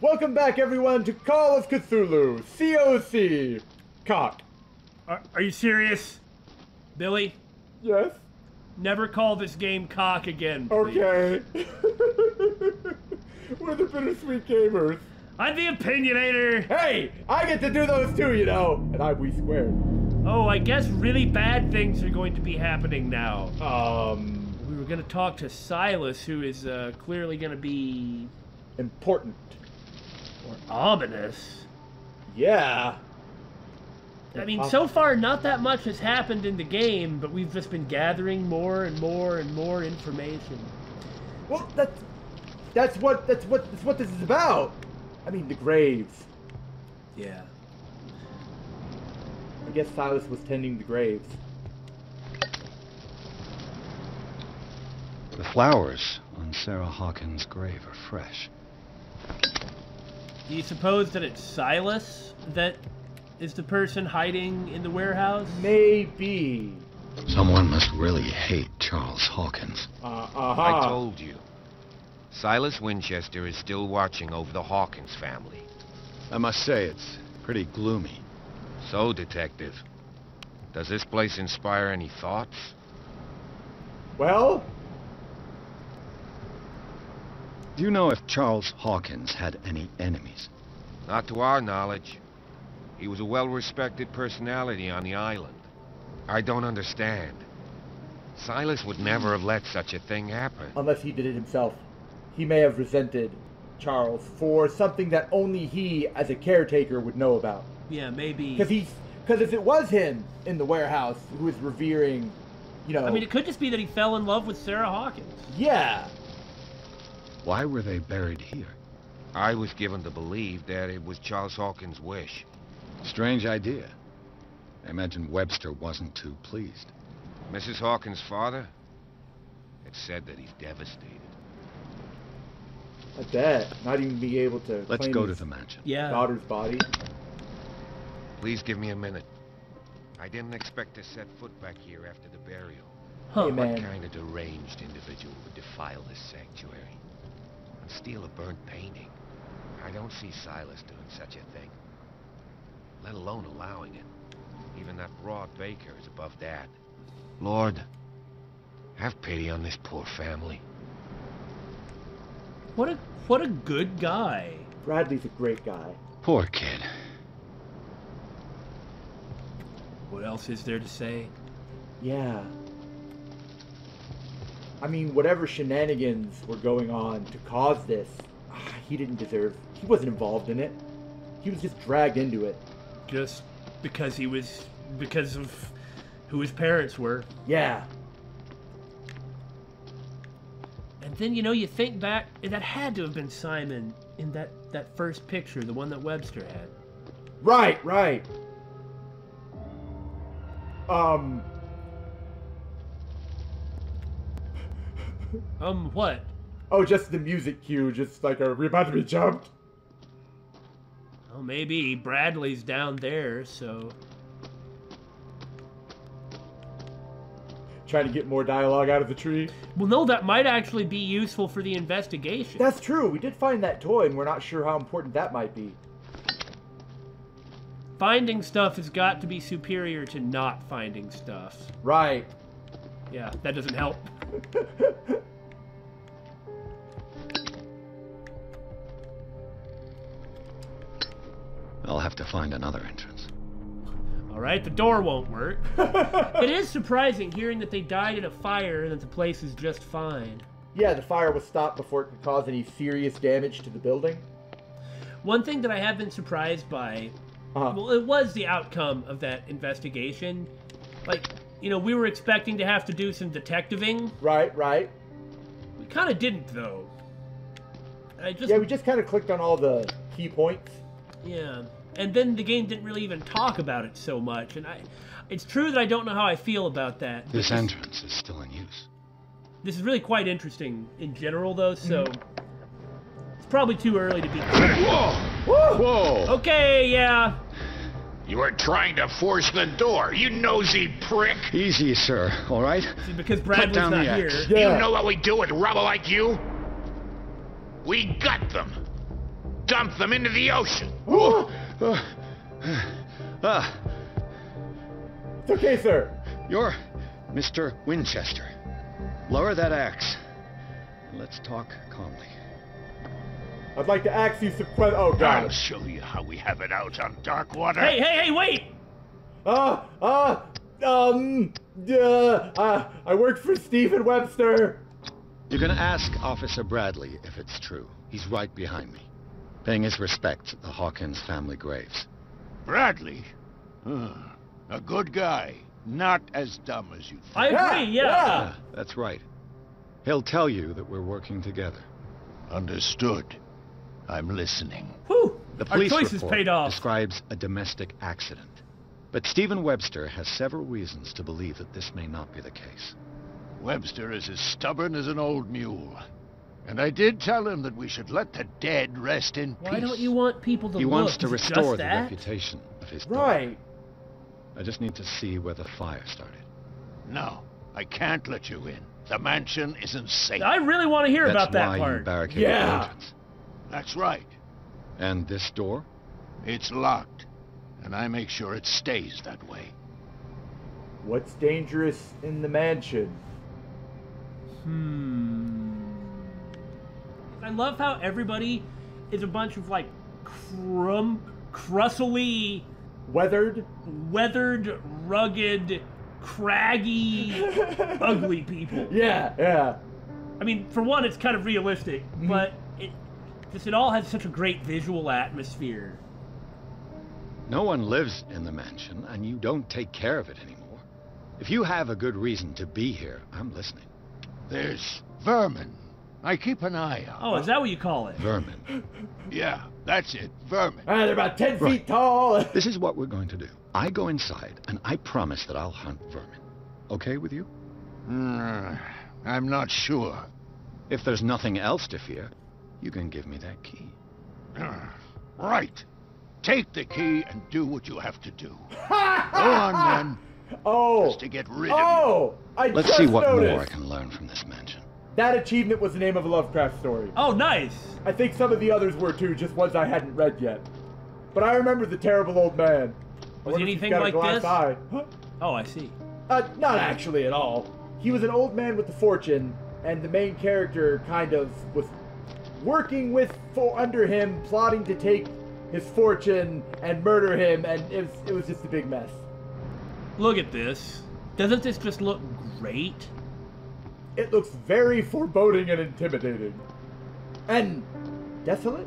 Welcome back, everyone, to Call of Cthulhu, COC. Cock. Are you serious? Billy? Yes? Never call this game cock again, please. Okay. We're the Bittersweet Gamers. I'm the Opinionator! Hey! I get to do those too, you know! And we squared. Oh, I guess really bad things are going to be happening now. We were gonna talk to Silas, who is clearly gonna be... important. Or ominous. Yeah. I mean, so far not that much has happened in the game, but we've just been gathering more and more and more information. Well, that's what this is about. I mean, the graves. Yeah. I guess Silas was tending the graves. The flowers on Sarah Hawkins' grave are fresh. Do you suppose that it's Silas that is the person hiding in the warehouse? Maybe. Someone must really hate Charles Hawkins. I told you. Silas Winchester is still watching over the Hawkins family. I must say, it's pretty gloomy. So, Detective, does this place inspire any thoughts? Well? Do you know if Charles Hawkins had any enemies? Not to our knowledge. He was a well-respected personality on the island. I don't understand. Silas would never have let such a thing happen. Unless he did it himself. He may have resented Charles for something that only he, as a caretaker, would know about. Yeah, maybe. Because if it was him in the warehouse who was revering, you know... I mean, it could just be that he fell in love with Sarah Hawkins. Yeah. Why were they buried here? I was given to believe that it was Charles Hawkins' wish. Strange idea. I imagine Webster wasn't too pleased. Mrs. Hawkins' father? It's said that he's devastated. I bet. Not even be able to Let's claim go to his the mansion. Yeah. daughter's body. Please give me a minute. I didn't expect to set foot back here after the burial. Huh. Hey, man. What kind of deranged individual would defile this sanctuary and steal a burnt painting? I don't see Silas doing such a thing, let alone allowing it. Even that broad baker is above that. Lord, have pity on this poor family. What a good guy. Bradley's a great guy. Poor kid. What else is there to say? Yeah. I mean, whatever shenanigans were going on to cause this, he didn't deserve. He wasn't involved in it. He was just dragged into it. Just because because of who his parents were. Yeah. And then, you know, you think back, that had to have been Simon in that first picture, the one that Webster had. Right. What? Oh, just the music cue, just like we're about to be jumped. Oh, maybe Bradley's down there, so... Trying to get more dialogue out of the tree. Well, no, that might actually be useful for the investigation. That's true. We did find that toy, and we're not sure how important that might be. Finding stuff has got to be superior to not finding stuff. Right. Yeah, that doesn't help. I'll have to find another entrance. Alright, the door won't work. It is surprising hearing that they died in a fire and that the place is just fine. Yeah, the fire was stopped before it could cause any serious damage to the building. One thing that I have been surprised by, well, it was the outcome of that investigation. Like, you know, we were expecting to have to do some detectiving. Right. We kind of didn't, though. Yeah, we just kind of clicked on all the key points. Yeah. And then the game didn't really even talk about it so much. And it's true that I don't know how I feel about that. This entrance is still in use. This is really quite interesting in general, though, so... It's probably too early to be... Whoa! Okay, yeah. You were trying to force the door, you nosy prick! Easy, sir, all right? See, because Bradley's down not the here. axe. Yeah. You know what we do with rubble like you? We gut them. dump them into the ocean. It's okay, sir. You're Mr. Winchester. Lower that axe. And let's talk calmly. I'd like to ask you some questions. Oh, I'll God. show you how we have it out on dark water. Hey, wait! I work for Stephen Webster. You can ask Officer Bradley if it's true. He's right behind me, paying his respects at the Hawkins family graves. Bradley? A good guy. Not as dumb as you think. I agree, yeah. Yeah, that's right. He'll tell you that we're working together. Understood. I'm listening. Whew! The Our police choices report paid off. describes a domestic accident. But Stephen Webster has several reasons to believe that this may not be the case. Webster is as stubborn as an old mule. And I did tell him that we should let the dead rest in peace. Why don't you want people to He look? wants to Is it restore just the that? reputation of his daughter. Right. I just need to see where the fire started. No, I can't let you in. The mansion isn't safe. I really want to hear That's about that why you part. barricaded the Yeah. entrance. That's right. And this door? It's locked. And I make sure it stays that way. What's dangerous in the mansion? I love how everybody is a bunch of like crustily, Weathered? weathered, rugged, craggy, ugly people. Yeah. I mean, for one, it's kind of realistic, but it all has such a great visual atmosphere. No one lives in the mansion, and you don't take care of it anymore. If you have a good reason to be here, I'm listening. There's vermin. I keep an eye on. Oh, is that what you call it? Vermin. Yeah, that's it. Vermin. They're about 10 Right. feet tall. This is what we're going to do. I go inside, and I promise that I'll hunt vermin. Okay with you? I'm not sure. If there's nothing else to fear, you can give me that key. Right. Take the key and do what you have to do. Go on, then. Oh. Just to get rid of you. Oh. Let's just see what noticed. more I can learn from this mansion. That achievement was the name of a Lovecraft story. Oh, nice. I think some of the others were too, just ones I hadn't read yet. But I remember the terrible old man. I Was wonder if anything he's got a like glass this? eye. Huh? Oh, I see. Not actually at all. He was an old man with a fortune, and the main character kind of was working under him, plotting to take his fortune and murder him, and it was just a big mess. Look at this. Doesn't this just look great? It looks very foreboding and intimidating. And desolate?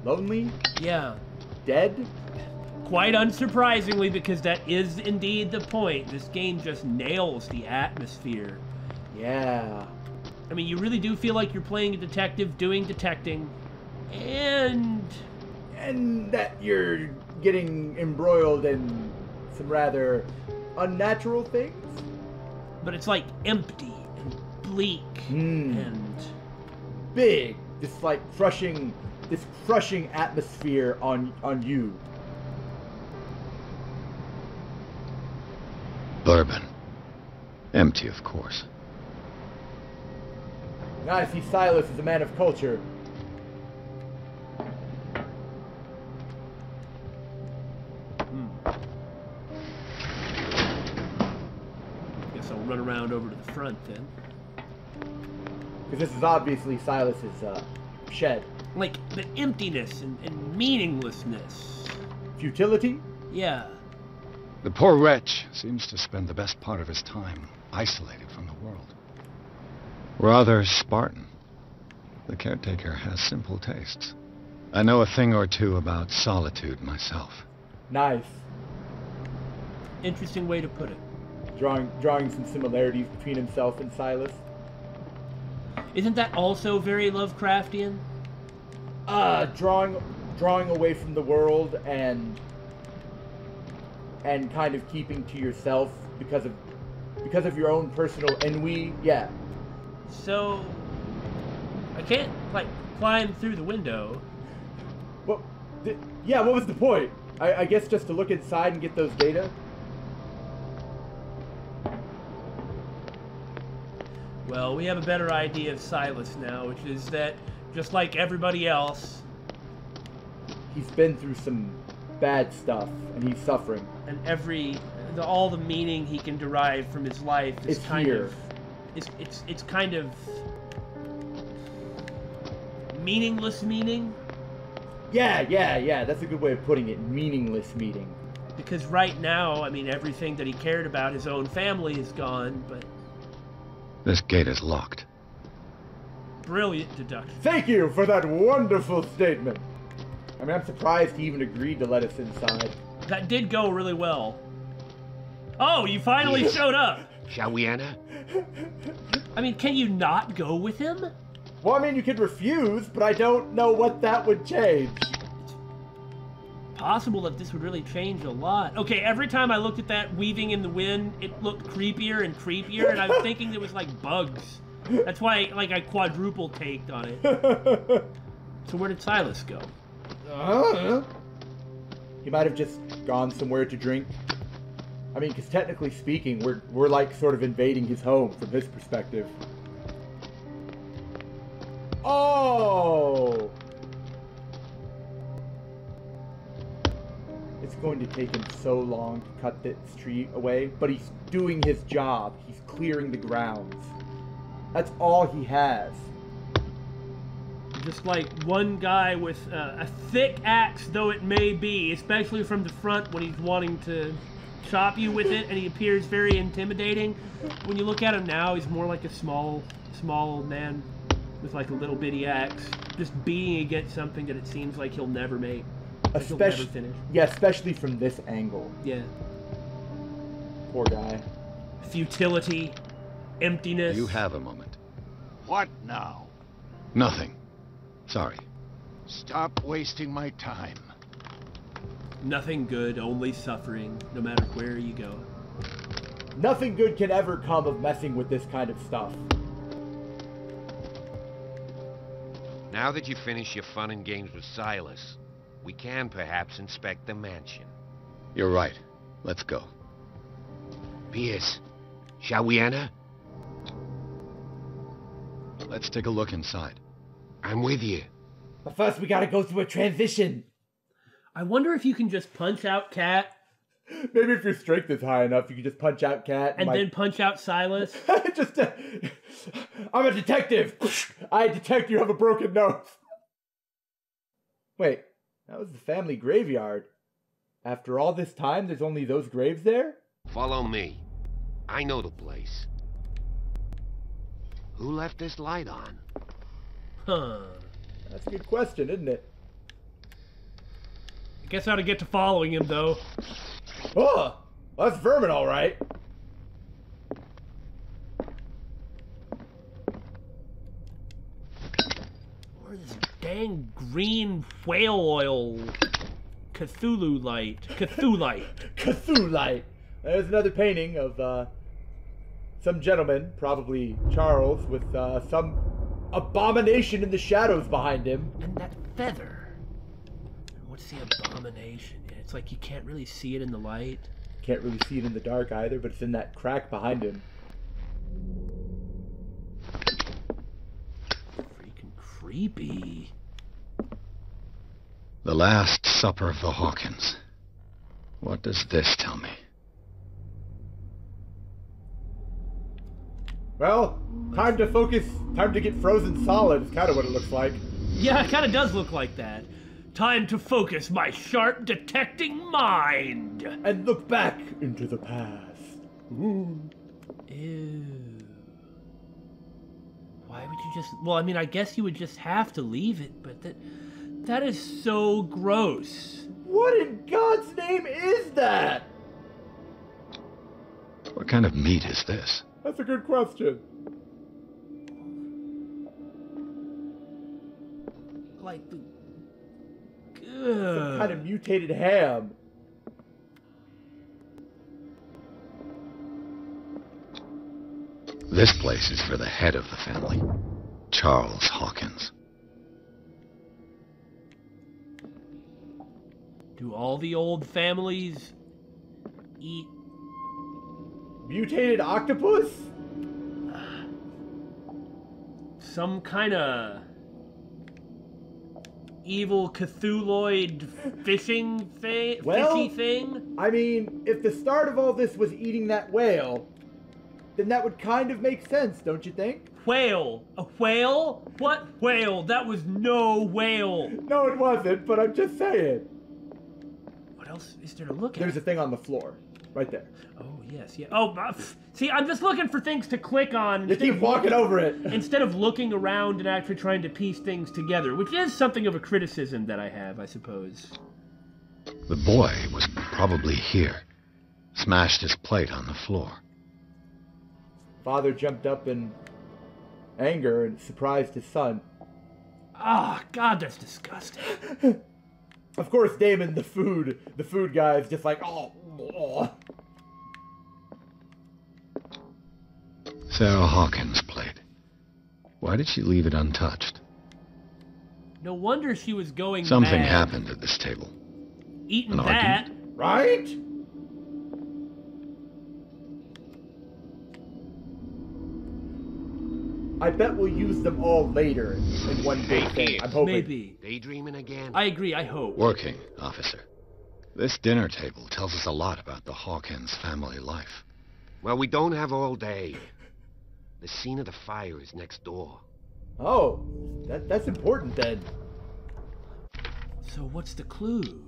Lonely? Yeah. Dead? Quite unsurprisingly, because that is indeed the point. This game just nails the atmosphere. Yeah. I mean, you really do feel like you're playing a detective doing detecting, and that you're getting embroiled in some rather unnatural things? but it's like empty and bleak and big. This like crushing atmosphere on you. Bourbon. Empty, of course. Now I see Silas as a man of culture. Guess I'll run around over to the front then. Because this is obviously Silas's shed. Like the emptiness and meaninglessness. Futility? Yeah. The poor wretch seems to spend the best part of his time isolated from the world. Rather Spartan. The caretaker has simple tastes. I know a thing or two about solitude myself. Nice. Interesting way to put it. Drawing some similarities between himself and Silas. Isn't that also very Lovecraftian? Drawing away from the world and kind of keeping to yourself because of your own personal ennui. Yeah. So I can't like climb through the window. Well, yeah. What was the point? I guess just to look inside and get those data. Well, we have a better idea of Silas now, which is that, just like everybody else, he's been through some bad stuff, and he's suffering. And all the meaning he can derive from his life is It's kind here. of... It's kind of... meaningless meaning? Yeah, that's a good way of putting it. Meaningless meaning. Because right now, I mean, everything that he cared about, his own family, is gone, but... This gate is locked. Brilliant deduction. Thank you for that wonderful statement. I mean, I'm surprised he even agreed to let us inside. That did go really well. Oh, you finally showed up! Shall we enter? I mean, can you not go with him? Well, I mean, you could refuse, but I don't know what that would change. Possible that this would really change a lot. Okay, every time I looked at that weaving in the wind, it looked creepier and creepier, and I was thinking there was like bugs. That's why, like, I quadruple taked on it. So where did Silas go? He might have just gone somewhere to drink. I mean, because technically speaking, we're like sort of invading his home from his perspective. Oh! It's going to take him so long to cut this tree away, but he's doing his job. He's clearing the grounds. That's all he has. Just like one guy with a thick axe, though it may be, especially from the front when he's wanting to chop you with it, and he appears very intimidating. When you look at him now, he's more like a small man with like a little bitty axe, just beating against something that it seems like he'll never make. Like he'll never finish. Yeah, especially from this angle. Yeah. Poor guy. Futility, emptiness. You have a moment. What now? Nothing. Sorry. Stop wasting my time. Nothing good, only suffering, no matter where you go. Nothing good can ever come of messing with this kind of stuff. Now that you finish your fun and games with Silas, we can perhaps inspect the mansion. You're right. Let's go. Pierce, shall we enter? Let's take a look inside. I'm with you. But first we gotta go through a transition. I wonder if you can just punch out Cat Maybe if your strength is high enough, you can just punch out Cat. and then punch out Silas. just, I'm a detective. I detect you have a broken nose. Wait, that was the family graveyard. After all this time, there's only those graves there? Follow me. I know the place. Who left this light on? Huh. That's a good question, isn't it? I guess I ought to get to following him, though. Oh, that's vermin, all right. Or this dang green whale oil Cthulhu light. Cthulhu light. There's another painting of some gentleman, probably Charles, with some abomination in the shadows behind him. And that feather. What's the abomination? It's like you can't really see it in the light. Can't really see it in the dark either, but it's in that crack behind him. Freaking creepy. The Last Supper of the Hawkins. What does this tell me? Well, time to focus, time to get frozen solid is kind of what it looks like. Yeah, it kind of does look like that. Time to focus my sharp detecting mind. And look back into the past. Ooh. Ew. Why would you just... Well, I mean, I guess you would just have to leave it, but that is so gross. What in God's name is that? What kind of meat is this? That's a good question. Like the... Some kind of mutated ham. This place is for the head of the family, Charles Hawkins. Do all the old families eat Mutated octopus? some kind of evil Cthulhuoid fishing thing, Well, fishy thing? I mean, if the start of all this was eating that whale, then that would kind of make sense, don't you think? Whale. A whale? What whale? That was no whale. No, it wasn't, but I'm just saying. What else is there to look at? There's a thing on the floor, right there. Oh, yes, yeah. Oh, see, I'm just looking for things to click on. You keep walking over it. Instead of looking around and actually trying to piece things together, which is something of a criticism that I have, I suppose. The boy was probably here. Smashed his plate on the floor. Father jumped up in anger and surprised his son. Ah, God, that's disgusting. Of course, Damon, the food guy, is just like, oh. Sarah Hawkins' plate. Why did she leave it untouched? No wonder she was going Something mad. happened at this table. Eating An that. argument? Right? I bet we'll use them all later in one big thing. I'm hoping. Maybe. Daydreaming again? I agree, I hope. Working, officer. This dinner table tells us a lot about the Hawkins family life. Well, we don't have all day. The scene of the fire is next door. Oh, that's important then. So what's the clue?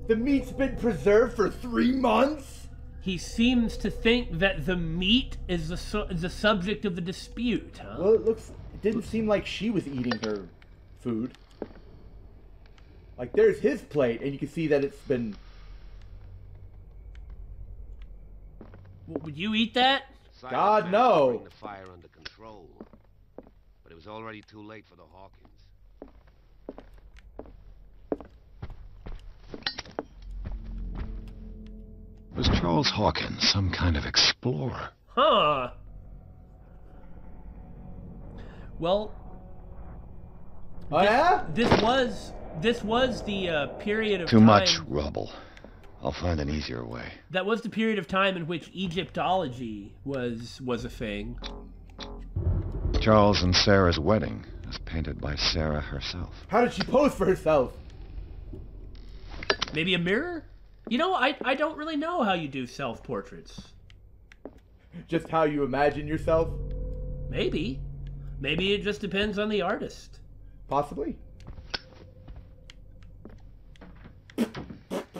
The meat's been preserved for 3 months? He seems to think that the meat is the subject of the dispute, huh? Well, it didn't seem like she was eating her food. Like, there's his plate, and you can see that it's been... Would you eat that? God, Silence no. Bring the fire under control. But it was already too late for the Hawkins. Was Charles Hawkins some kind of explorer? Huh. Well... Oh, yeah? This was the period of Too time... much rubble. I'll find an easier way. That was the period of time in which Egyptology was a thing. Charles and Sarah's wedding, as painted by Sarah herself. How did she pose for herself? Maybe a mirror? You know, I don't really know how you do self-portraits. Just how you imagine yourself? Maybe. Maybe it just depends on the artist. Possibly.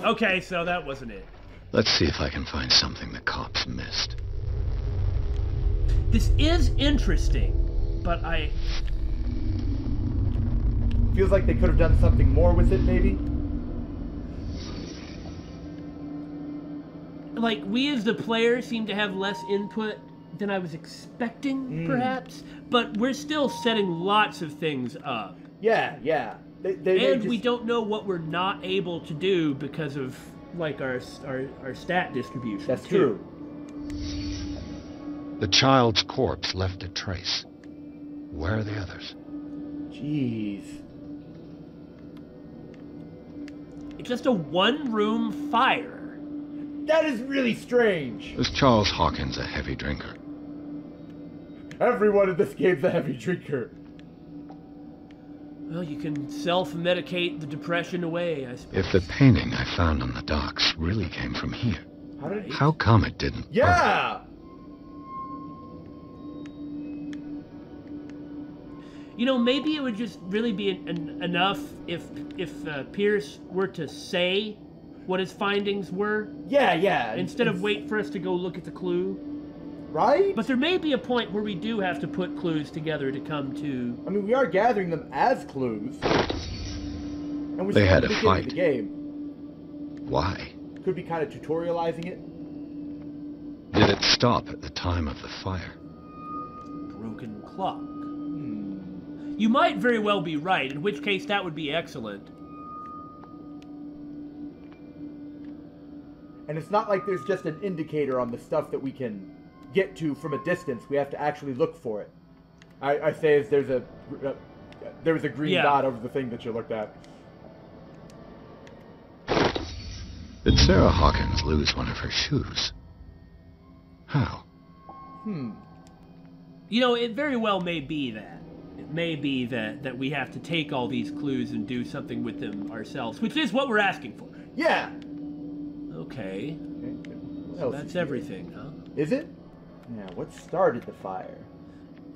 Okay, so that wasn't it. Let's see if I can find something the cops missed. This is interesting, but Feels like they could have done something more with it, maybe? like, we as the player seem to have less input than I was expecting, perhaps, but we're still setting lots of things up. Yeah. And we don't know what we're not able to do because of, like, our stat distribution. That's too. true. The child's corpse left a trace. Where are the others? Jeez. It's just a one-room fire. That is really strange. Was Charles Hawkins a heavy drinker? Everyone in this game's a heavy drinker. Well, you can self-medicate the depression away, I suppose. If the painting I found on the docks really came from here, how come it didn't burn? Yeah! You know, maybe it would just really be enough if Pierce were to say what his findings were. Yeah. Instead of wait for us to go look at the clue. Right? But there may be a point where we do have to put clues together to come to... I mean, we are gathering them as clues. And we're They still had at the a beginning of fight. the game. Why? Could be kind of tutorializing it. Did it stop at the time of the fire? Broken clock. You might very well be right, in which case that would be excellent. And it's not like there's just an indicator on the stuff that we can get to from a distance. We have to actually look for it. I say as there was a green dot over the thing that you looked at. Did Sarah Hawkins lose one of her shoes? How? You know, it very well may be that. it may be that we have to take all these clues and do something with them ourselves, which is what we're asking for. Yeah. Okay. What So else that's is here? everything, huh? Is it? Yeah. What started the fire?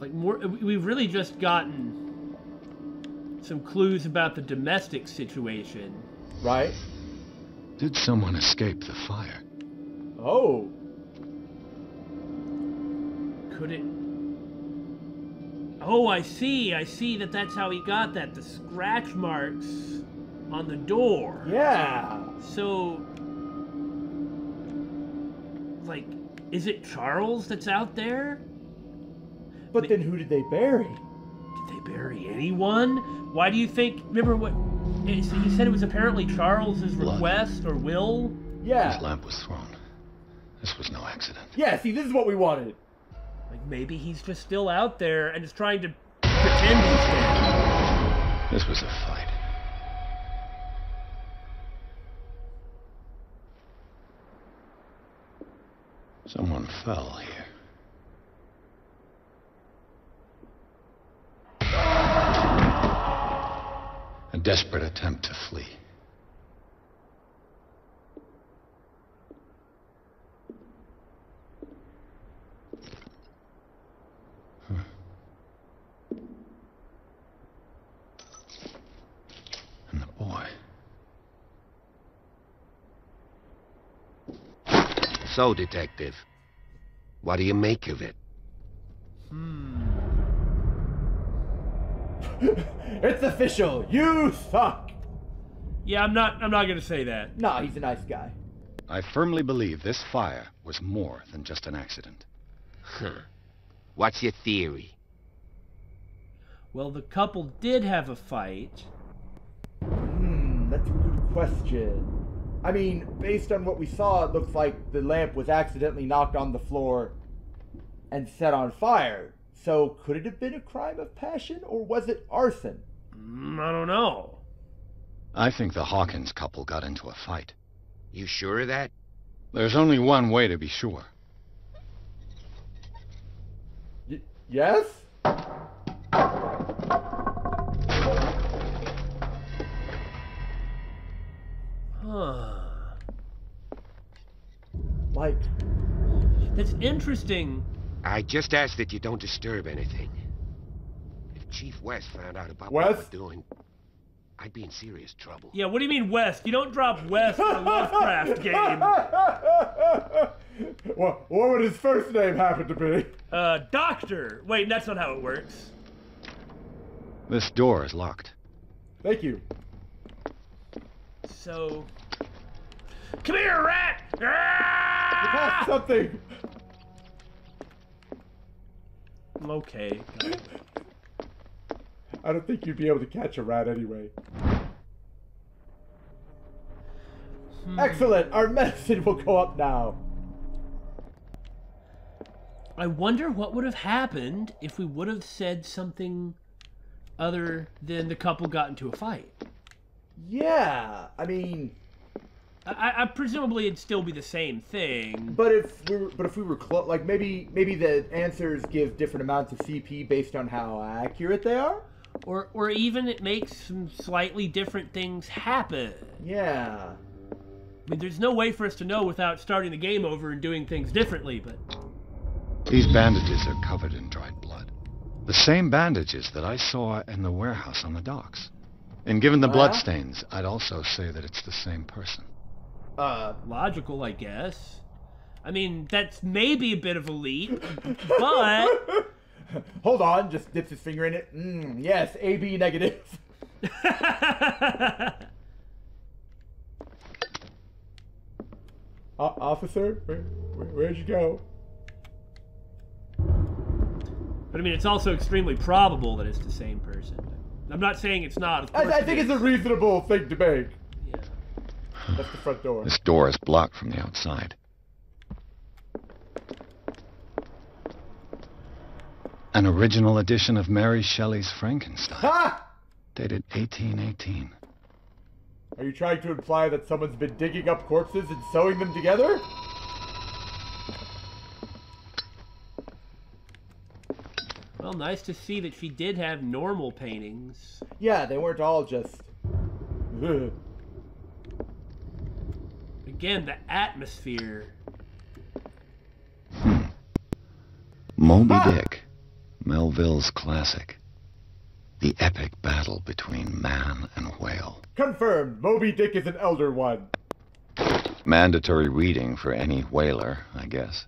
Like we've really just gotten some clues about the domestic situation. Right. Did someone escape the fire? Oh. Could it? Oh, I see that's how he got that. The scratch marks on the door. Yeah. So, like, is it Charles that's out there? But then who did they bury? Did they bury anyone? Why do you think? Remember what? He said it was apparently Charles's Blood. request or will. Yeah. His lamp was thrown. This was no accident. Yeah. See, this is what we wanted. Like maybe he's just still out there and is trying to pretend he's dead. This was a fight. Someone fell here. A desperate attempt to flee. And the boy. So, Detective, what do you make of it? It's official. You suck. Yeah, I'm not gonna say that. Nah, he's a nice guy. I firmly believe this fire was more than just an accident. Huh. What's your theory? Well, the couple did have a fight. That's a good question. I mean, based on what we saw, it looks like the lamp was accidentally knocked on the floor and set on fire. So, could it have been a crime of passion, or was it arson? I don't know. I think the Hawkins couple got into a fight. You sure of that? There's only one way to be sure. Yes? Huh. Like, That's interesting. I just ask that you don't disturb anything. If Chief West found out about West? what we're doing, I'd be in serious trouble. Yeah, what do you mean West? You don't drop West in a Lovecraft game. what would his first name happen to be? Doctor. Wait, that's not how it works. This door is locked. Thank you. So... Come here, rat! You Ah! passed something. Okay. I don't think you'd be able to catch a rat anyway. Excellent. Our medicine will go up now. I wonder what would have happened if we would have said something other than the couple got into a fight. Yeah, I mean, I presumably it'd still be the same thing. but if we were close, like maybe the answers give different amounts of CP based on how accurate they are. Or even it makes some slightly different things happen. Yeah. I mean, there's no way for us to know without starting the game over and doing things differently, but... These bandages are covered in dried blood. The same bandages that I saw in the warehouse on the docks. And given the bloodstains, I'd also say that it's the same person. Logical, I guess. I mean, that's maybe a bit of a leap, but... Hold on, just dips his finger in it. Yes, AB negative. Officer, where'd you go? But I mean, it's also extremely probable that it's the same person. I'm not saying it's not. Of course I think it's a reasonable thing to make. Yeah. That's the front door. This door is blocked from the outside. An original edition of Mary Shelley's Frankenstein, Ha! dated 1818. Are you trying to imply that someone's been digging up corpses and sewing them together? Well, Well, nice to see that she did have normal paintings. Yeah, they weren't all just... Again, the atmosphere. Moby Dick, Melville's classic. The epic battle between man and whale. Confirmed, Moby Dick is an elder one. Mandatory reading for any whaler, I guess.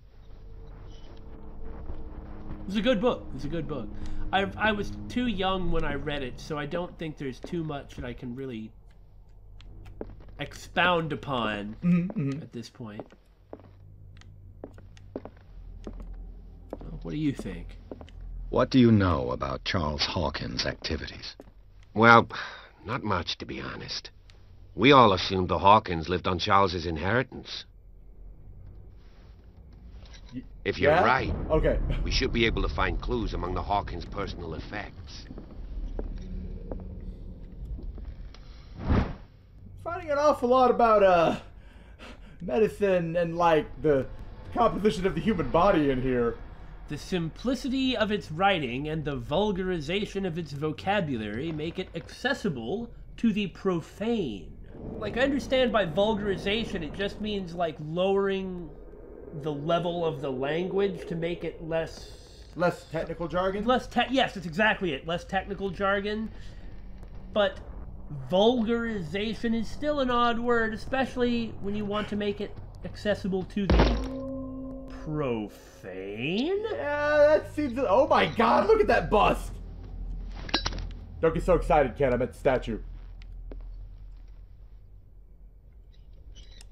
It was a good book. It was a good book. I was too young when I read it, so I don't think there's too much that I can really expound upon at this point. What do you think? What do you know about Charles Hawkins' activities? Well, not much, to be honest. We all assumed the Hawkins lived on Charles's inheritance. If you're right, okay, we should be able to find clues among the Hawkins' personal effects. finding an awful lot about medicine and like the composition of the human body in here. The simplicity of its writing and the vulgarization of its vocabulary make it accessible to the profane. Like, I understand by vulgarization it just means like lowering the level of the language to make it less technical jargon? Yes, that's exactly it. Less technical jargon. But vulgarization is still an odd word, especially when you want to make it accessible to the profane? Yeah, that seems... Oh my god, look at that bust! Don't get so excited, Ken. I'm at the statue.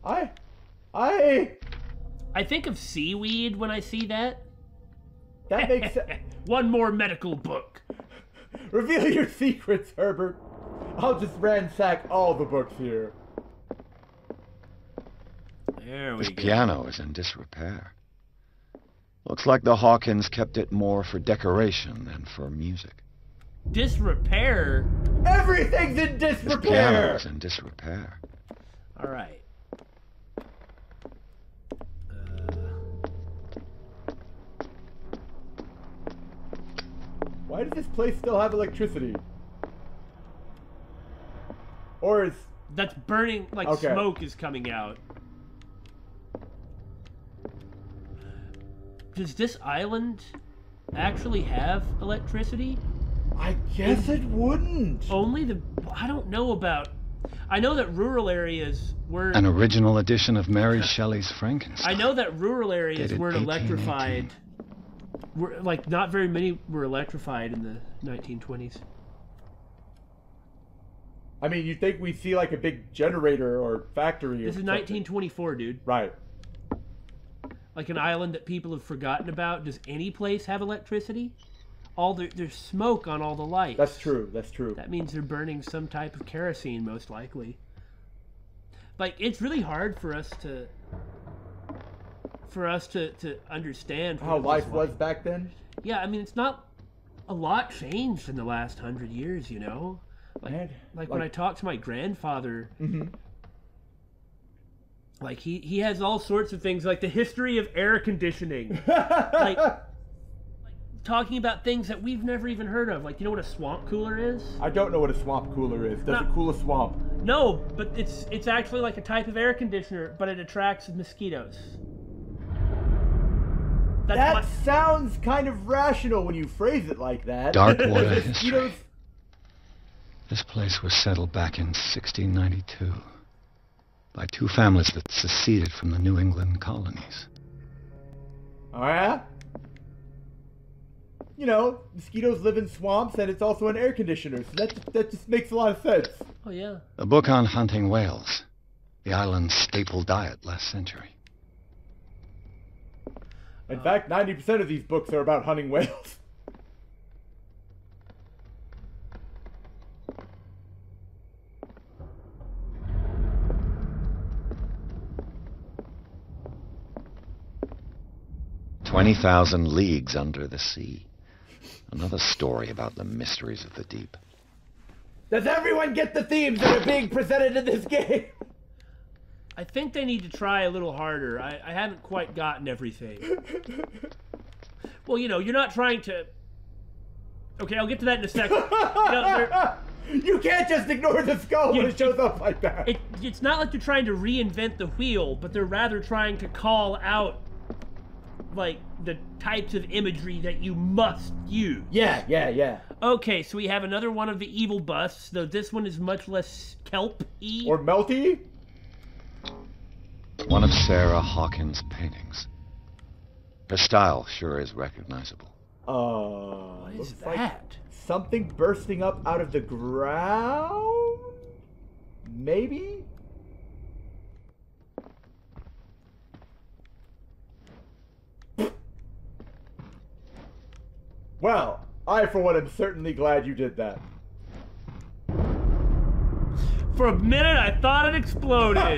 I think of seaweed when I see that. That makes sense. One more medical book. Reveal your secrets, Herbert. I'll just ransack all the books here. There we This go. piano is in disrepair. Looks like the Hawkins kept it more for decoration than for music. Disrepair? Everything's in This piano disrepair! is in disrepair. All right. Why does this place still have electricity? Or is... That's burning, like Okay. smoke is coming out. Does this island actually have electricity? I guess it wouldn't. Only the... I don't know about... I know that rural areas were... An original edition of Mary Shelley's Frankenstein. I know that rural areas Dated weren't 1818. electrified. Like, not very many were electrified in the 1920s. I mean, you'd think we'd see like a big generator or factory or This is something. 1924, dude. Right. Like an island that people have forgotten about. Does any place have electricity? There's smoke on all the lights. That's true. That's true. That means they're burning some type of kerosene, most likely. Like, it's really hard for us to understand How what it life was like. back then? Yeah, I mean, it's not a lot changed in the last 100 years, you know? Like when I talk to my grandfather, like he has all sorts of things, like the history of air conditioning, like talking about things that we've never even heard of. Like, you know what a swamp cooler is? I don't know what a swamp cooler is. Does it cool a swamp? No, but it's actually like a type of air conditioner, but it attracts mosquitoes. That sounds kind of rational when you phrase it like that. Dark water history. Mosquitoes. This place was settled back in 1692 by two families that seceded from the New England colonies. Oh yeah? You know, mosquitoes live in swamps and it's also an air conditioner, so that just makes a lot of sense. Oh yeah. A book on hunting whales, the island's staple diet last century. In fact, 90% of these books are about hunting whales. "20,000 Leagues Under the Sea." Another story about the mysteries of the deep. Does everyone get the themes that are being presented in this game? I think they need to try a little harder. I haven't quite gotten everything. Well, you know, you're not trying to Okay, I'll get to that in a second. No, you can't just ignore the skull when it shows up like that. It's not like they're trying to reinvent the wheel, but they're rather trying to call out, like, the types of imagery that you must use. Yeah. Okay, so we have another one of the evil busts, though this one is much less kelp-y. Or melty? One of Sarah Hawkins' paintings. Her style sure is recognizable. What is looks that? like something bursting up out of the ground? Maybe? Well, I for one am certainly glad you did that. For a minute, I thought it exploded.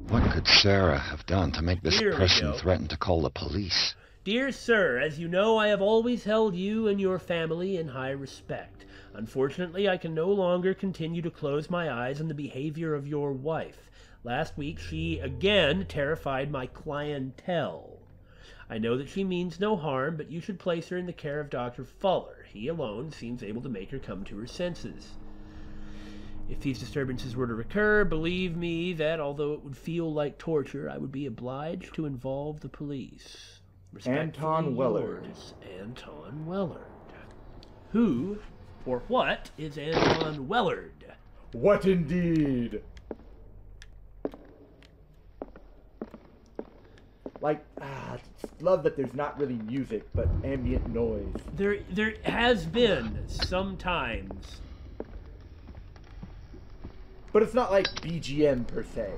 What could Sarah have done to make this Here we person go. threaten to call the police? Dear sir, as you know, I have always held you and your family in high respect. Unfortunately, I can no longer continue to close my eyes on the behavior of your wife. Last week, she again terrified my clientele. I know that she means no harm, but you should place her in the care of Dr. Fuller. He alone seems able to make her come to her senses. If these disturbances were to recur, believe me that, although it would feel like torture, I would be obliged to involve the police. Anton Wellard. Yours, Anton Wellard. Who, or what, is Anton Wellard? What indeed? Like, love that there's not really music, but ambient noise. There has been sometimes. But it's not like BGM per se.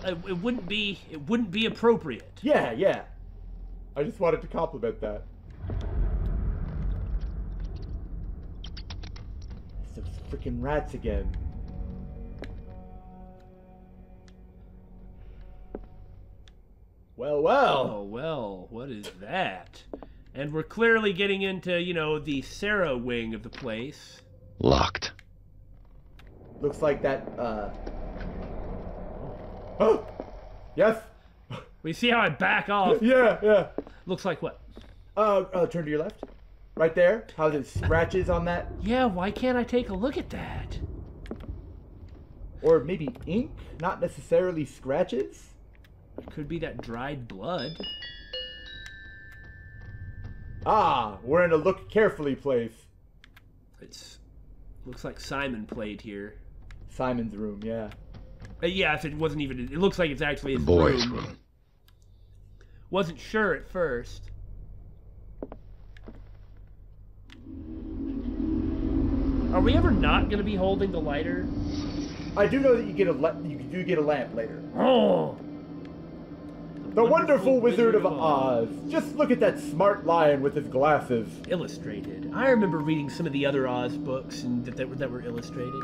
It wouldn't be appropriate. Yeah. I just wanted to compliment that. It's those freaking rats again. Well. Oh, well, what is that? And we're clearly getting into, the Sarah wing of the place. Locked. Looks like that, Oh! Yes? We see how I back off. Yeah. Looks like what? Turn to your left. Right there. How there's scratches on that. Yeah, why can't I take a look at that? Or maybe ink, not necessarily scratches. It could be that dried blood. We're in a look carefully place. Looks like Simon played here. Simon's room, yeah. Yeah, if it wasn't even, it looks like it's actually his Boys' room. Wasn't sure at first. Are we ever not going to be holding the lighter? I do know that you do get a lamp later. Oh! The Wonderful Wizard of Oz. Just look at that smart lion with his glasses. Illustrated. I remember reading some of the other Oz books and that were illustrated.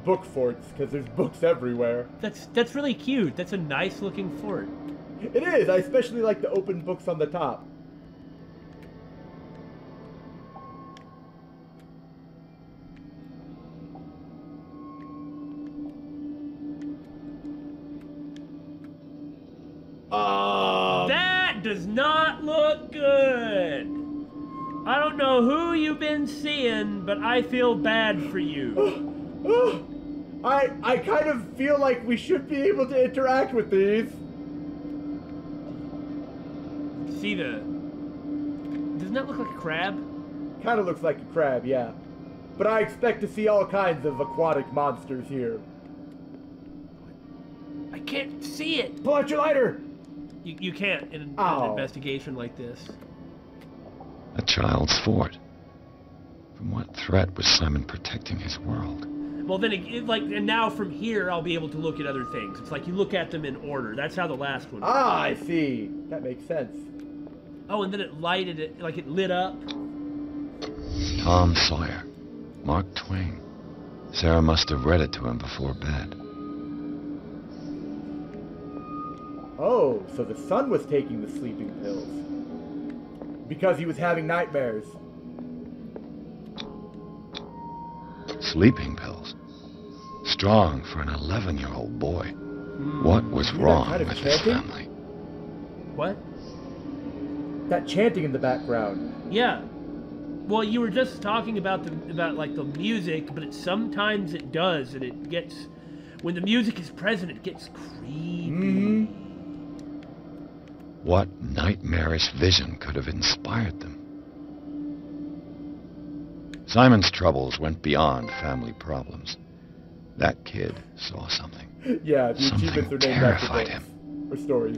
Book forts, because there's books everywhere. That's really cute. That's a nice looking fort. It is. I especially like the open books on the top. That does not look good. I don't know who you've been seeing, but I feel bad for you. I kind of feel like we should be able to interact with these. See doesn't that look like a crab? Kind of looks like a crab, yeah. But I expect to see all kinds of aquatic monsters here. I can't see it. Pull out your lighter! You can't in an investigation like this. A child's fort. From what threat was Simon protecting his world? Well, then, and now from here, I'll be able to look at other things. It's like you look at them in order. That's how the last one was. I see. That makes sense. Oh, and then it lit up. Tom Sawyer. Mark Twain. Sarah must have read it to him before bed. Oh, so the son was taking the sleeping pills. Because he was having nightmares. Sleeping pills? Strong for an 11-year-old boy. What was wrong kind of with his chanting? family? What? That chanting in the background. Yeah. Well, you were just talking about the music, but sometimes it does, and it gets, when the music is present, it gets creepy. Mm-hmm. What nightmarish vision could have inspired them? Simon's troubles went beyond family problems. That kid saw something. Yeah, the Something achievements are named after terrified books him. or stories.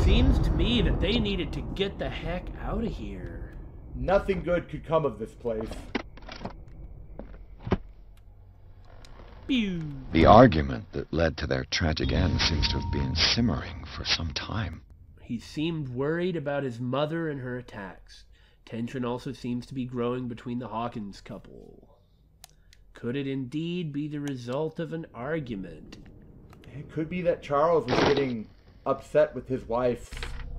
Seems to me that they needed to get the heck out of here. Nothing good could come of this place. Pew. The argument that led to their tragic end seems to have been simmering for some time. He seemed worried about his mother and her attacks. Tension also seems to be growing between the Hawkins couple. Could it indeed be the result of an argument? It could be that Charles was getting upset with his wife's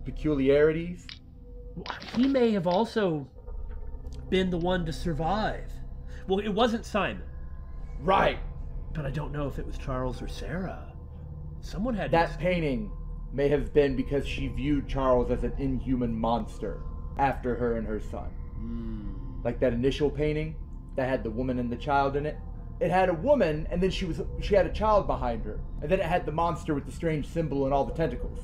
peculiarities. He may have also been the one to survive. Well, it wasn't Simon. Right. But I don't know if it was Charles or Sarah. Someone had That painting may have been because she viewed Charles as an inhuman monster after her and her son. Like that initial painting that had the woman and the child in it. It had a woman, and then she had a child behind her. And then it had the monster with the strange symbol and all the tentacles.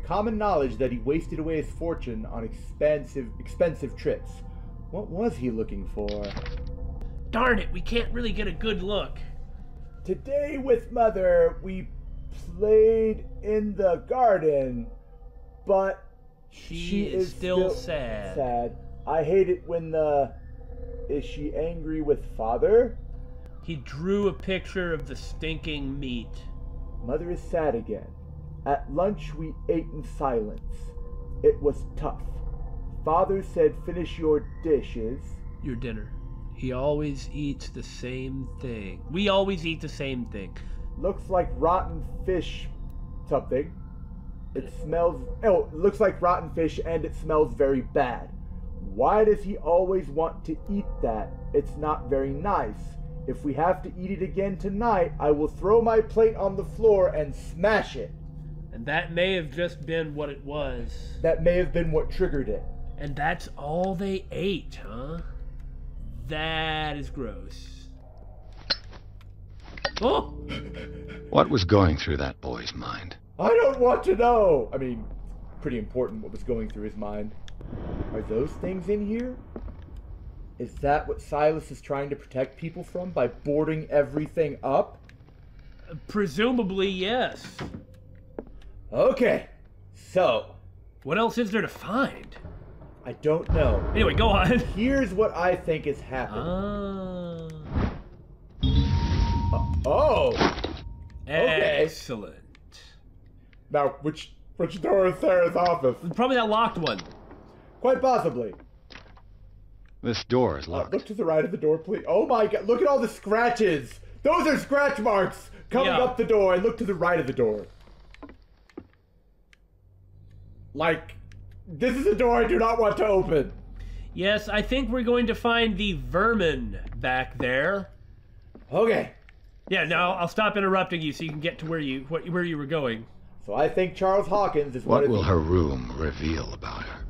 Common knowledge that he wasted away his fortune on expensive trips. What was he looking for? Darn it, we can't really get a good look. Today with Mother, we played in the garden, but She is still sad. I hate it when Is she angry with Father? He drew a picture of the stinking meat. Mother is sad again. At lunch we ate in silence. It was tough. Father said, finish your dishes. Your dinner. He always eats the same thing. We always eat the same thing. Looks like rotten fish something. It smells... Oh, it looks like rotten fish and it smells very bad. Why does he always want to eat that? It's not very nice. If we have to eat it again tonight, I will throw my plate on the floor and smash it. And that may have just been what it was. That may have been what triggered it. And that's all they ate, huh? That is gross. Oh! What was going through that boy's mind? I don't want to know! I mean, pretty important what was going through his mind. Are those things in here? Is that what Silas is trying to protect people from by boarding everything up? Presumably, yes. Okay, so... What else is there to find? I don't know. Anyway, go on. Here's what I think is happening. Oh! Okay. Excellent. Now, which door is Sarah's office? Probably that locked one. Quite possibly. This door is locked. Look to the right of the door, please. Oh my god, look at all the scratches! Those are scratch marks coming up the door, and look to the right of the door. Like, this is a door I do not want to open. Yes, I think we're going to find the vermin back there. Okay. Yeah, now I'll stop interrupting you so you can get to where you were going. So I think Charles Hawkins is What will her room reveal about her?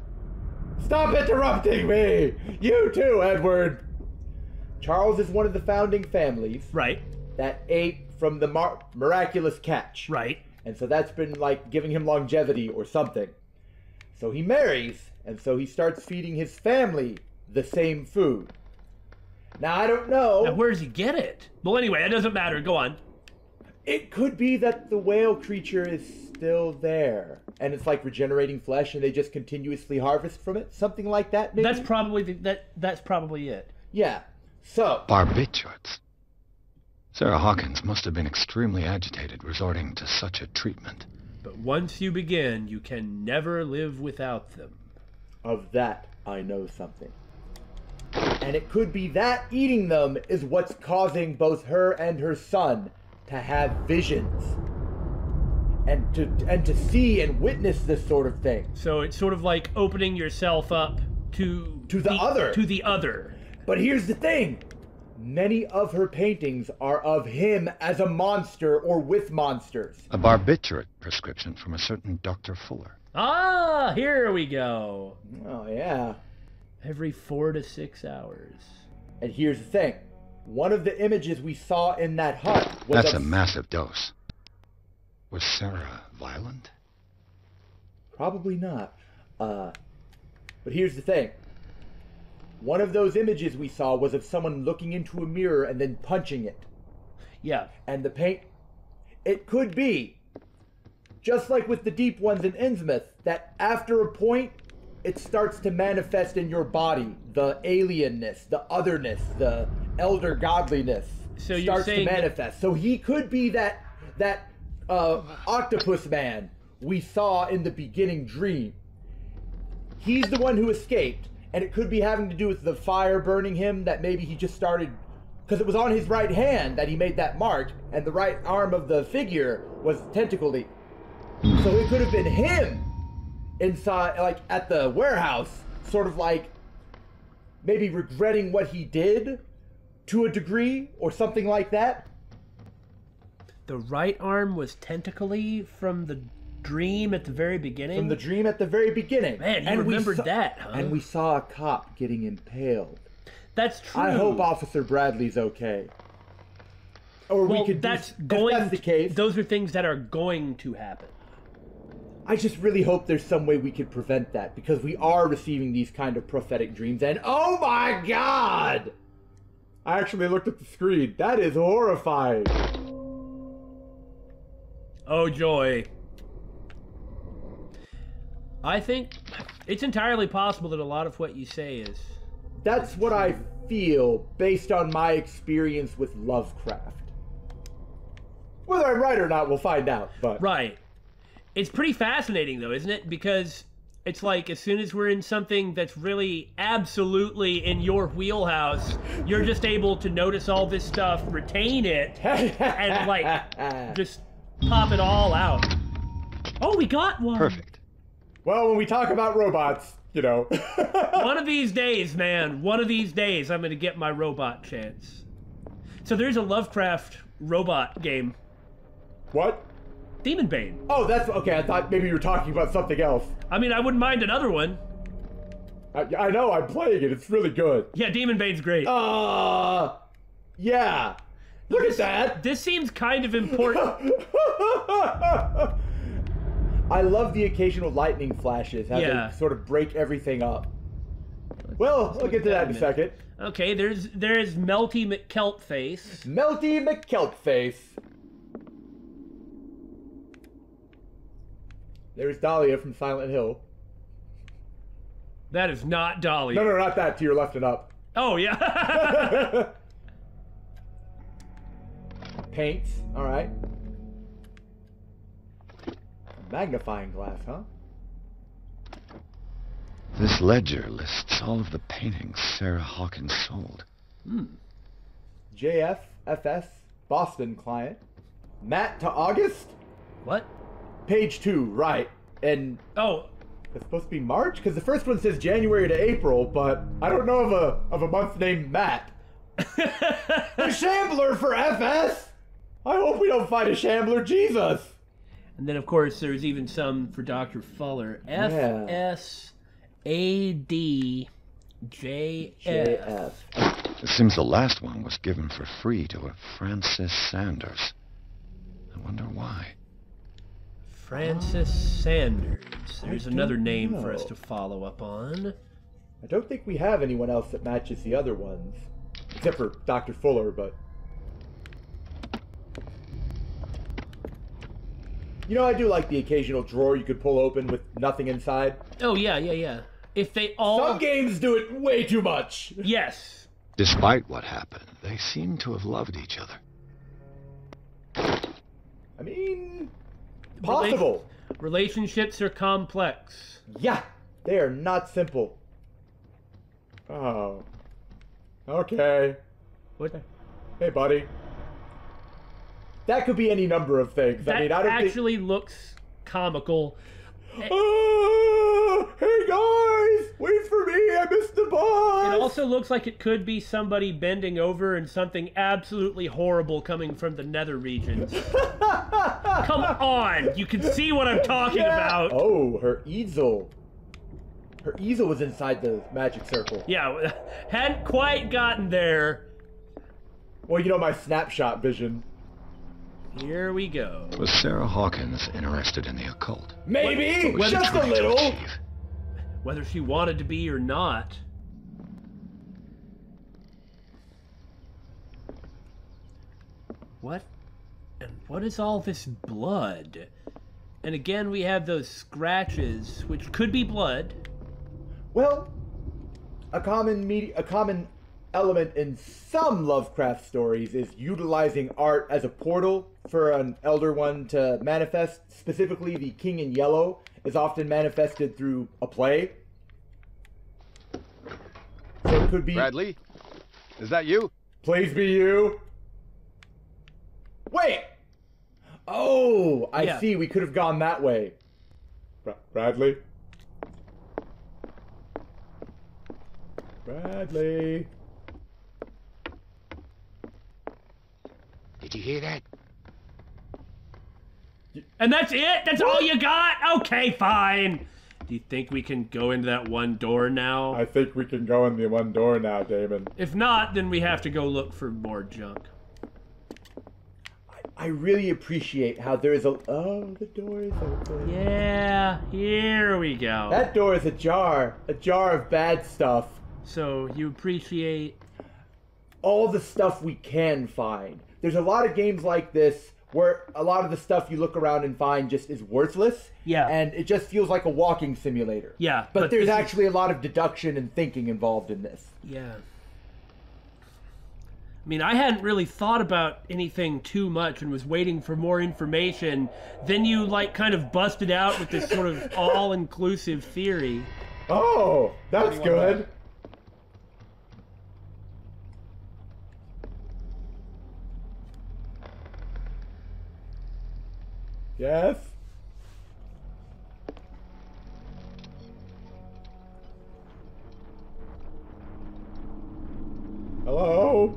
Stop interrupting me! You too, Edward! Charles is one of the founding families. Right. That ate from the miraculous catch. Right. And so that's been like giving him longevity or something. So he marries, and so he starts feeding his family the same food. Now, I don't know. Now, where does he get it? Well, anyway, it doesn't matter. Go on. It could be that the whale creature is still there, and it's like regenerating flesh, and they just continuously harvest from it. Something like that, maybe? That's probably that's probably it. Yeah. So. Barbiturates. Sarah Hawkins must have been extremely agitated resorting to such a treatment. But once you begin, you can never live without them. Of that, I know something. And it could be that eating them is what's causing both her and her son to have visions. And to see and witness this sort of thing. So it's sort of like opening yourself up to the other. To the other. But here's the thing. Many of her paintings are of him as a monster or with monsters. A barbiturate prescription from a certain Dr. Fuller. Ah, here we go. Oh, yeah. Every 4 to 6 hours. And here's the thing. One of the images we saw in that hut was That's a massive dose. Was Sarah violent? Probably not. But here's the thing. One of those images we saw was of someone looking into a mirror and then punching it. Yeah. And the paint... It could be, just like with the deep ones in Innsmouth, that after a point, it starts to manifest in your body. The alienness, the otherness, the elder godliness So you're starts to saying manifest. So he could be that octopus man we saw in the beginning dream. He's the one who escaped, and it could be having to do with the fire burning him, that maybe he just started, because it was on his right hand that he made that mark, and the right arm of the figure was tentacly. So it could have been him inside, like at the warehouse, sort of like maybe regretting what he did to a degree or something like that. The right arm was tentacly from the dream at the very beginning? From the dream at the very beginning. Man, you remembered that, huh? And we saw a cop getting impaled. That's true. I hope Officer Bradley's okay. Or well, we could that's if going that's the case. Those are things that are going to happen. I just really hope there's some way we could prevent that, because we are receiving these kind of prophetic dreams, and oh my god! I actually looked at the screen. That is horrifying. Oh joy. I think it's entirely possible that a lot of what you say is... That's what I feel based on my experience with Lovecraft. Whether I'm right or not, we'll find out, but... Right. It's pretty fascinating, though, isn't it? Because it's like, as soon as we're in something that's really absolutely in your wheelhouse, you're just able to notice all this stuff, retain it, and, like, just pop it all out. Oh, we got one! Perfect. Well, when we talk about robots, you know. One of these days, man, one of these days, I'm gonna get my robot chance. So there's a Lovecraft robot game. What? Demon Bane. Oh, that's... Okay, I thought maybe you were talking about something else. I mean, I wouldn't mind another one. I know, I'm playing it. It's really good. Yeah, Demon Bane's great. Yeah. Look at that. This seems kind of important. I love the occasional lightning flashes, how Yeah. they sort of break everything up. Well, we'll get to that in a second. Okay, there's Melty McKeltface. Melty McKeltface. There's Dahlia from Silent Hill. That is not Dolly. No, not that. To your left and up. Oh, yeah. Paints. All right. Magnifying glass, huh? This ledger lists all of the paintings Sarah Hawkins sold. JFFS, Boston client. Matt to August? What? Page 2, right. And Oh, it's supposed to be March? Because the first one says January to April, but I don't know of a month named Matt. A shambler for FS? I hope we don't find a shambler, Jesus. and then of course there's even some for Dr. Fuller. FSADJF. JF. It seems the last one was given for free to a Francis Sanders. I wonder why. Francis Sanders. There's don't another name for us know. to follow up on. I don't think we have anyone else that matches the other ones. Except for Dr. Fuller, but... You know, I do like the occasional drawer you could pull open with nothing inside. Oh, yeah. If they all... Some games do it way too much. Yes. Despite what happened, they seem to have loved each other. I mean... Possible. Relationships are complex. Yeah, they are not simple. Oh. Okay. What? Hey, buddy. That could be any number of things. That I mean, I don't actually looks comical. Oh, hey guys! Wait for me! I missed the bus! It also looks like it could be somebody bending over and something absolutely horrible coming from the nether regions. Come on! You can see what I'm talking about! Oh, her easel. Her easel was inside the magic circle. Yeah, hadn't quite gotten there. Well, you know my snapshot vision. Here we go. Was Sarah Hawkins interested in the occult? Maybe! What was she Just a trying to little! achieve? Whether she wanted to be or not. What? And what is all this blood? And again, we have those scratches, which could be blood. Well, a common element in some Lovecraft stories is utilizing art as a portal for an Elder One to manifest. Specifically, the King in Yellow is often manifested through a play. So it could be... Bradley? Is that you? Please be you. Wait! Oh, I see. We could have gone that way. Bradley? Bradley? Did you hear that? And that's it? That's all you got? Okay, fine. Do you think we can go into that one door now? I think we can go in the one door now, Damon. If not, then we have to go look for more junk. I really appreciate how there is a... Oh, the door is open. Yeah, here we go. That door is ajar of bad stuff. So, you appreciate... All the stuff we can find. There's a lot of games like this where a lot of the stuff you look around and find just is worthless. Yeah. And it just feels like a walking simulator. Yeah. But there's actually a lot of deduction and thinking involved in this. Yeah. I mean, I hadn't really thought about anything too much and was waiting for more information. Then you, like, kind of busted out with this sort of all-inclusive theory. Oh, that's good. Yes? Hello?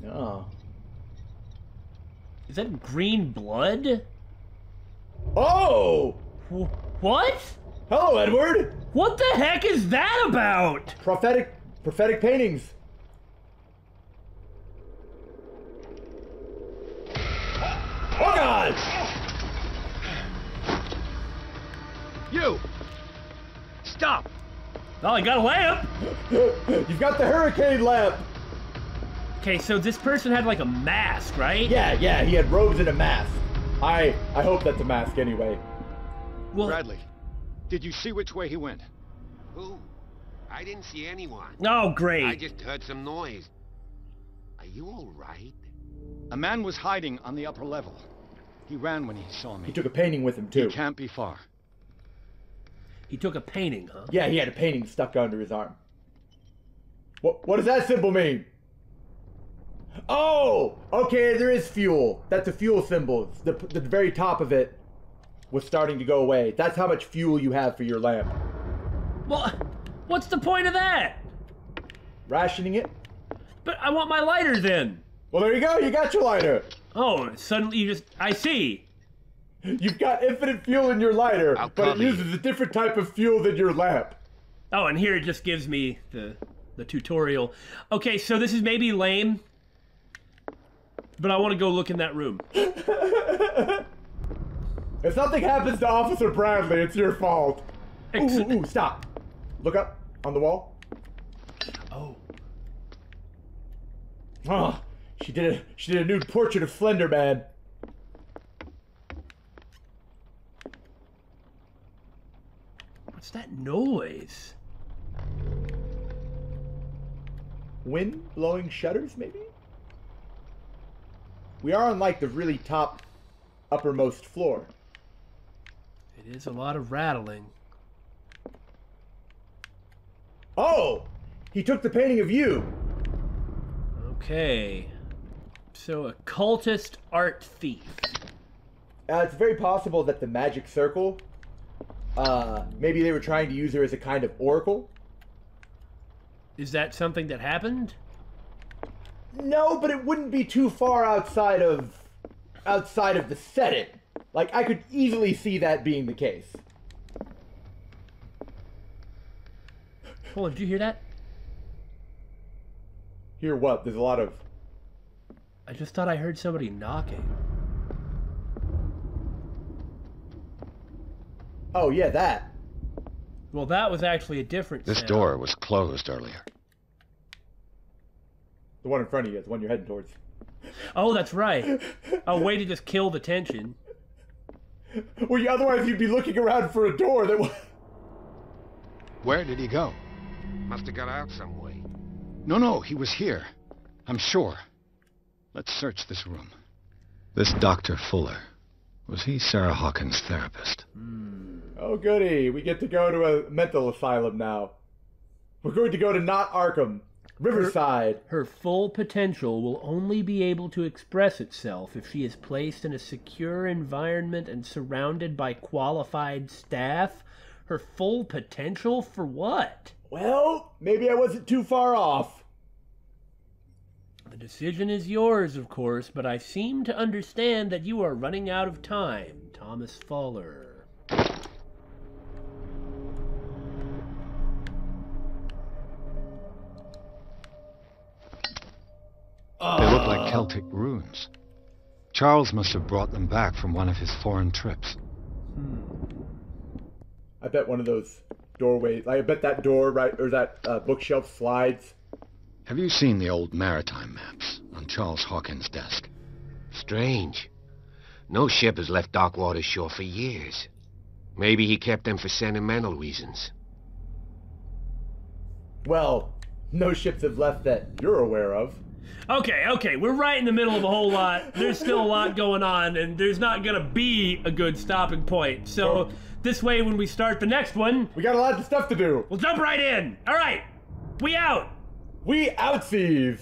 Oh. Is that green blood? Oh! What? Hello, Edward! What the heck is that about? Prophetic paintings. Oh God! You! Stop! Oh, I got a lamp! You've got the hurricane lamp! Okay, so this person had like a mask, right? Yeah, he had robes and a mask. I hope that's a mask anyway. Well, Bradley, did you see which way he went? Who? I didn't see anyone. oh, great. I just heard some noise. Are you all right? A man was hiding on the upper level. He ran when he saw me. He took a painting with him too. He can't be far. He took a painting, huh? Yeah, he had a painting stuck under his arm. What does that symbol mean? Oh! Okay, there is fuel. That's a fuel symbol. The very top of it was starting to go away. That's how much fuel you have for your lamp. Well, what's the point of that? Rationing it? But I want my lighter then. Well, there you go. You got your lighter. Oh, suddenly you just... I see. You've got infinite fuel in your lighter, I'll but it cover you. uses a different type of fuel than your lamp. Oh, and here it just gives me the tutorial. Okay, so this is maybe lame, but I want to go look in that room. If something happens to Officer Bradley, it's your fault. Ooh, stop. Look up on the wall. Oh. Oh, she did a nude portrait of Slender Man. noise? Wind blowing shutters, maybe? We are on, like, the really top, uppermost floor. It is a lot of rattling. Oh! He took the painting of you! Okay. So, a cultist art thief. It's very possible that the magic circle, maybe they were trying to use her as a kind of oracle. Is that something that happened? No, but it wouldn't be too far outside of the setting. Like, I could easily see that being the case. Hold on, did you hear that? Hear what? There's a lot of... I just thought I heard somebody knocking. Oh, yeah, that. Well, that was actually a different This sound. door was closed earlier. The one in front of you is the one you're heading towards. Oh, that's right. A way to just kill the tension. Well, otherwise you'd be looking around for a door that was... Where did he go? Must have got out some way. No, he was here. I'm sure. Let's search this room. This Dr. Fuller. Was he Sarah Hawkins' therapist? Oh, goody. We get to go to a mental asylum now. We're going to go to not Arkham. Riverside. Her full potential will only be able to express itself if she is placed in a secure environment and surrounded by qualified staff. Her full potential for what? Well, maybe I wasn't too far off. The decision is yours, of course, but I seem to understand that you are running out of time, Thomas Fuller. They look like Celtic runes. Charles must have brought them back from one of his foreign trips. I bet one of those doorways... I bet that door, right, or that bookshelf slides. Have you seen the old maritime maps on Charles Hawkins' desk? Strange. No ship has left Darkwater shore for years. Maybe he kept them for sentimental reasons. Well, no ships have left that you're aware of. Okay, we're right in the middle of a whole lot. There's still a lot going on, and there's not gonna be a good stopping point. So, this way, when we start the next one... We got a lot of stuff to do. We'll jump right in. All right, we out. We outsies.